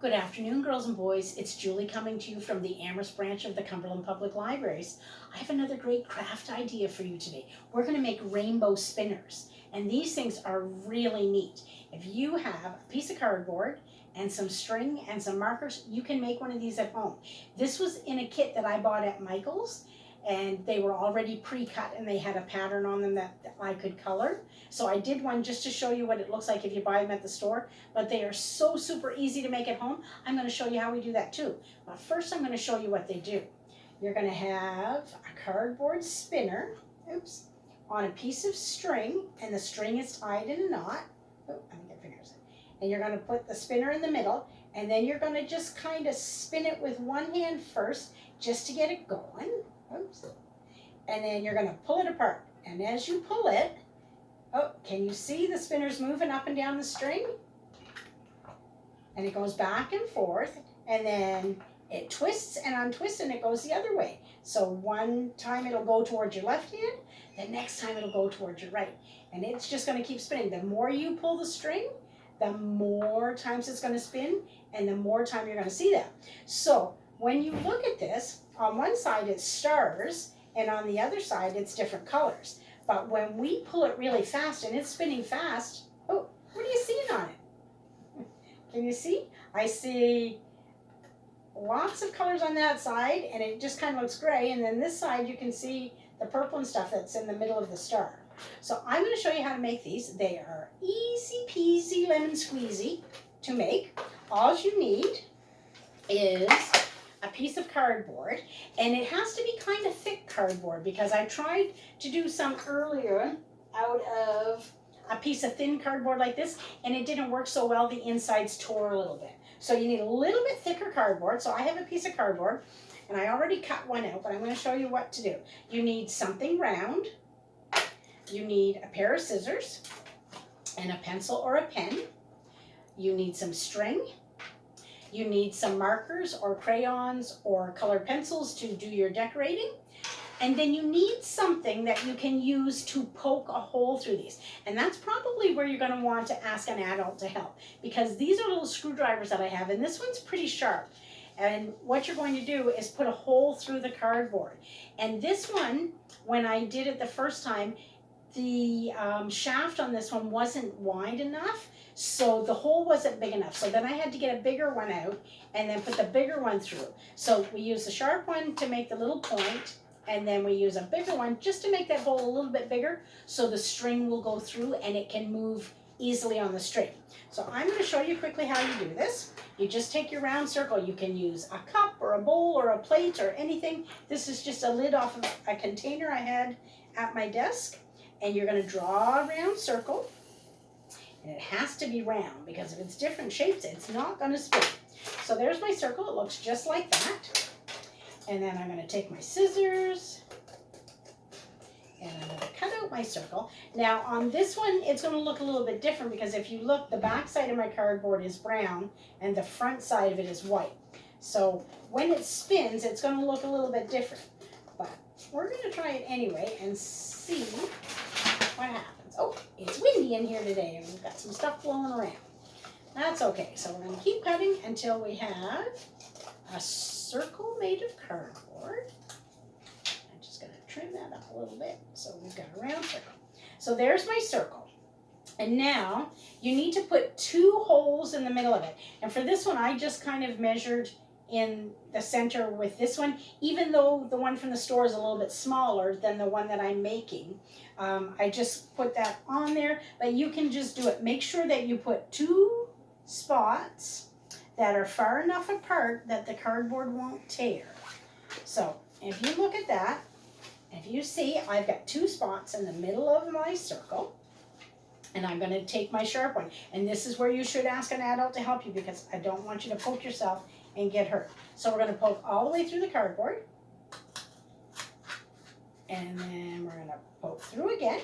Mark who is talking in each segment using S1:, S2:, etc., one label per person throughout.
S1: Good afternoon, girls and boys. It's Julie coming to you from the Amherst branch of the Cumberland Public Libraries. I have another great craft idea for you today. We're going to make rainbow spinners, and these things are really neat. If you have a piece of cardboard and some string and some markers, you can make one of these at home. This was in a kit that I bought at Michael's, and they were already pre-cut and they had a pattern on them that I could color. So I did one just to show you what it looks like if you buy them at the store, but they are so super easy to make at home. I'm going to show you how we do that too. But first I'm going to show you what they do. You're going to have a cardboard spinner, on a piece of string, and the string is tied in a knot. Oh, let me get fingers in. And you're going to put the spinner in the middle, and then you're going to just kind of spin it with one hand first just to get it going. And then you're going to pull it apart. And as you pull it, can you see the spinner's moving up and down the string? And it goes back and forth, and then it twists and untwists, and it goes the other way. So one time it'll go towards your left hand, the next time it'll go towards your right. And it's just going to keep spinning. The more you pull the string, the more times it's going to spin, and the more time you're going to see that. So when you look at this, on one side it's stars, and on the other side it's different colors. But when we pull it really fast and it's spinning fast, what are you seeing on it? Can you see? I see lots of colors on that side, and it just kind of looks gray, and then this side you can see the purple and stuff that's in the middle of the star. So I'm going to show you how to make these. They are easy peasy lemon squeezy to make. All you need is a piece of cardboard, and it has to be kind of thick cardboard because I tried to do some earlier out of a piece of thin cardboard like this, and it didn't work so well. The insides tore a little bit. So you need a little bit thicker cardboard. So I have a piece of cardboard, and I already cut one out, but I'm going to show you what to do. You need something round. You need a pair of scissors and a pencil or a pen. You need some string. You need some markers or crayons or colored pencils to do your decorating. And then you need something that you can use to poke a hole through these. And that's probably where you're going to want to ask an adult to help, because these are little screwdrivers that I have, and this one's pretty sharp. And what you're going to do is put a hole through the cardboard. And this one, when I did it the first time, the shaft on this one wasn't wide enough, so the hole wasn't big enough. So then I had to get a bigger one out and then put the bigger one through. So we use the sharp one to make the little point, and then we use a bigger one just to make that hole a little bit bigger so the string will go through and it can move easily on the string. So I'm going to show you quickly how you do this. You just take your round circle. You can use a cup or a bowl or a plate or anything. This is just a lid off of a container I had at my desk. And you're going to draw a round circle, and it has to be round because if it's different shapes, it's not going to spin. So there's my circle. It looks just like that. And then I'm going to take my scissors, and I'm going to cut out my circle. Now on this one, it's going to look a little bit different because if you look, the back side of my cardboard is brown, and the front side of it is white. So when it spins, it's going to look a little bit different. But we're going to try it anyway and see what happens. Oh, it's windy in here today, and we've got some stuff blowing around. That's okay. So we're going to keep cutting until we have a circle made of cardboard. I'm just going to trim that up a little bit so we've got a round circle. So there's my circle. And now you need to put 2 holes in the middle of it. And for this one, I just kind of measured in the center with this one, even though the one from the store is a little bit smaller than the one that I'm making. I just put that on there, but you can just do it. Make sure that you put 2 spots that are far enough apart that the cardboard won't tear. So if you look at that, if you see, I've got 2 spots in the middle of my circle, and I'm going to take my sharp one. And this is where you should ask an adult to help you because I don't want you to poke yourself and get hurt. So we're going to poke all the way through the cardboard. And then we're going to poke through again.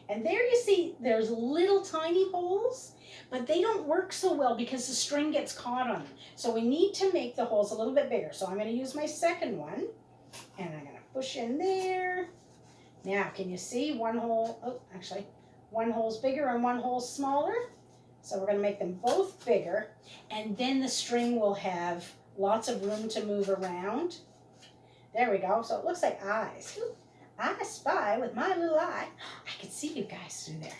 S1: And there you see there's little tiny holes, but they don't work so well because the string gets caught on them. So we need to make the holes a little bit bigger. So I'm going to use my second one, and I'm going to push in there. Now, can you see one hole? Oh, actually, one hole's bigger and one hole's smaller. So we're going to make them both bigger, and then the string will have lots of room to move around. There we go. So it looks like eyes. Ooh, I spy with my little eye. I can see you guys through there.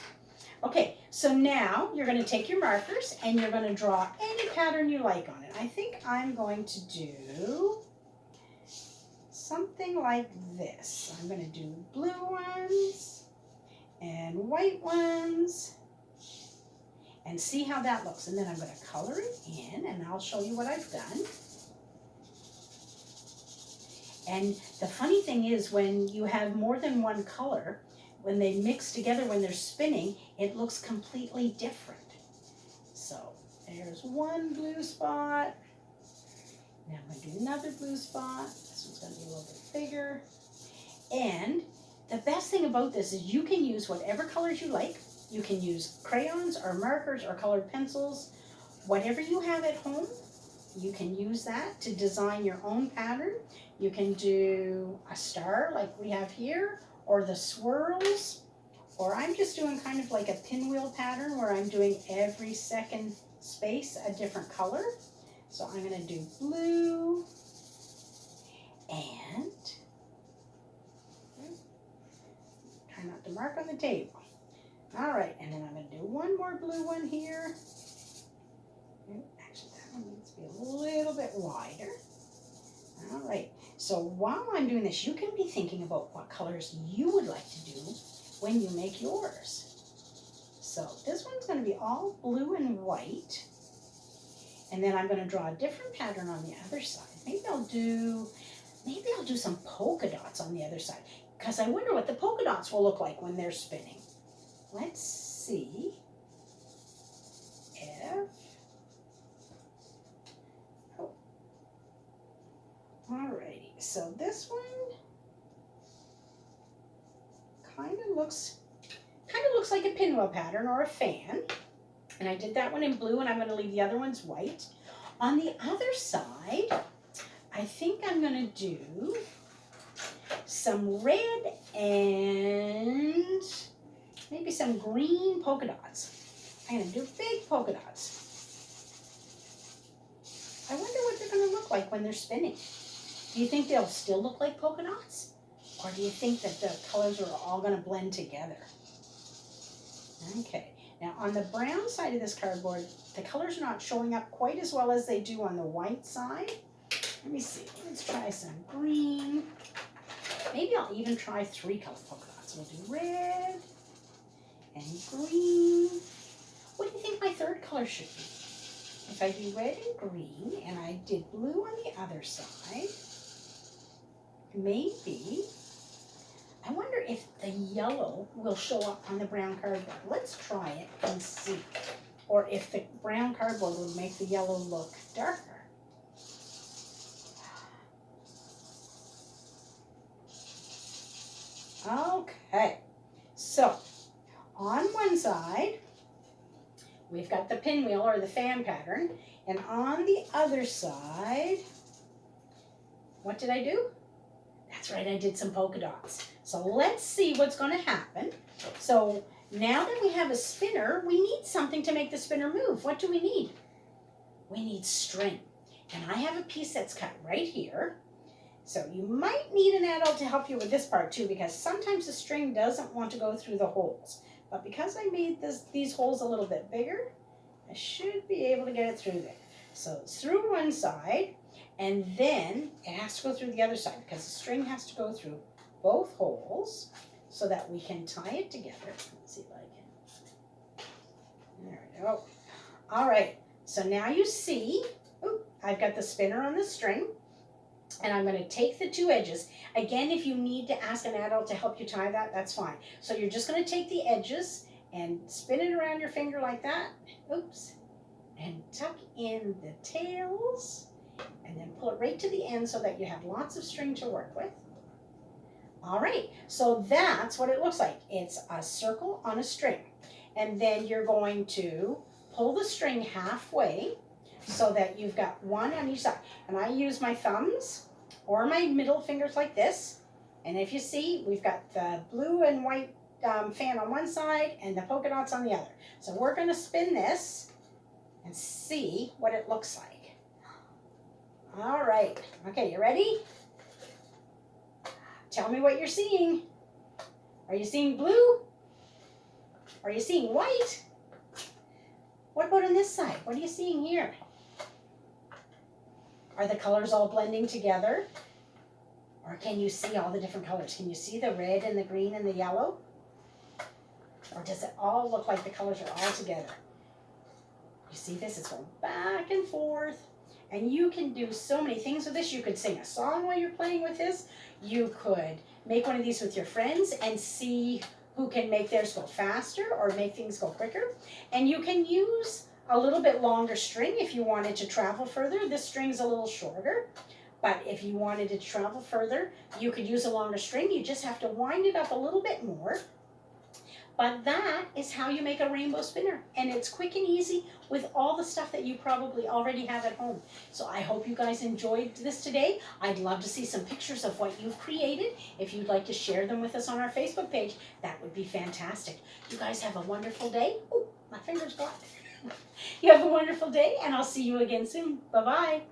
S1: Okay, so now you're going to take your markers and you're going to draw any pattern you like on it. I think I'm going to do something like this. I'm going to do blue ones and white ones and see how that looks. And then I'm going to color it in and I'll show you what I've done. And the funny thing is when you have more than one color, when they mix together, when they're spinning, it looks completely different. So there's one blue spot. Now I'm going to do another blue spot. This one's going to be a little bit bigger. And the best thing about this is you can use whatever colors you like. You can use crayons or markers or colored pencils. Whatever you have at home, you can use that to design your own pattern. You can do a star like we have here, or the swirls, or I'm just doing kind of like a pinwheel pattern where I'm doing every second space a different color. So I'm going to do blue and try not to mark on the table. All right, and then I'm going to do one more blue one here. Actually, that one needs to be a little bit wider. All right, so while I'm doing this, you can be thinking about what colors you would like to do when you make yours. So this one's going to be all blue and white. And then I'm going to draw a different pattern on the other side. Maybe I'll do some polka dots on the other side, because I wonder what the polka dots will look like when they're spinning. Let's see if, oh, alrighty, so this one kind of looks like a pinwheel pattern or a fan. And I did that one in blue, and I'm going to leave the other ones white. On the other side, I think I'm going to do some red and maybe some green polka dots. I'm going to do big polka dots. I wonder what they're going to look like when they're spinning. Do you think they'll still look like polka dots? Or do you think that the colors are all going to blend together? Okay. Now on the brown side of this cardboard, the colors are not showing up quite as well as they do on the white side. Let me see, let's try some green. Maybe I'll even try 3 color polka dots. We'll do red and green. What do you think my third color should be? If I do red and green and I did blue on the other side, maybe, I wonder if the yellow will show up on the brown cardboard. Let's try it and see. Or if the brown cardboard will make the yellow look darker. Okay, so on one side, we've got the pinwheel or the fan pattern. And on the other side, what did I do? That's right, I did some polka dots. So let's see what's going to happen. So now that we have a spinner, we need something to make the spinner move. What do we need? We need string. And I have a piece that's cut right here. So you might need an adult to help you with this part too, because sometimes the string doesn't want to go through the holes. But because I made these holes a little bit bigger, I should be able to get it through there. So it's through one side, and then it has to go through the other side because the string has to go through both holes so that we can tie it together. Let's see if I can. There we go. All right, so now you see, I've got the spinner on the string, and I'm going to take the 2 edges. Again, if you need to ask an adult to help you tie that, that's fine. So you're just going to take the edges and spin it around your finger like that. Oops. And tuck in the tails, and then pull it right to the end so that you have lots of string to work with. All right, so that's what it looks like. It's a circle on a string. And then you're going to pull the string halfway so that you've got one on each side. And I use my thumbs or my middle fingers like this. And if you see, we've got the blue and white fan on one side and the polka dots on the other. So we're going to spin this and see what it looks like. All right. Okay, you ready? Tell me what you're seeing. Are you seeing blue? Are you seeing white? What about on this side? What are you seeing here? Are the colors all blending together? Or can you see all the different colors? Can you see the red and the green and the yellow? Or does it all look like the colors are all together? You see this? It's going back and forth. And you can do so many things with this. You could sing a song while you're playing with this. You could make one of these with your friends and see who can make theirs go faster or make things go quicker. And you can use a little bit longer string if you wanted to travel further. This string's a little shorter, but if you wanted to travel further, you could use a longer string. You just have to wind it up a little bit more. But that is how you make a rainbow spinner. And it's quick and easy with all the stuff that you probably already have at home. So I hope you guys enjoyed this today. I'd love to see some pictures of what you've created. If you'd like to share them with us on our Facebook page, that would be fantastic. You guys have a wonderful day. Oh, my finger's gone. You have a wonderful day, and I'll see you again soon. Bye-bye.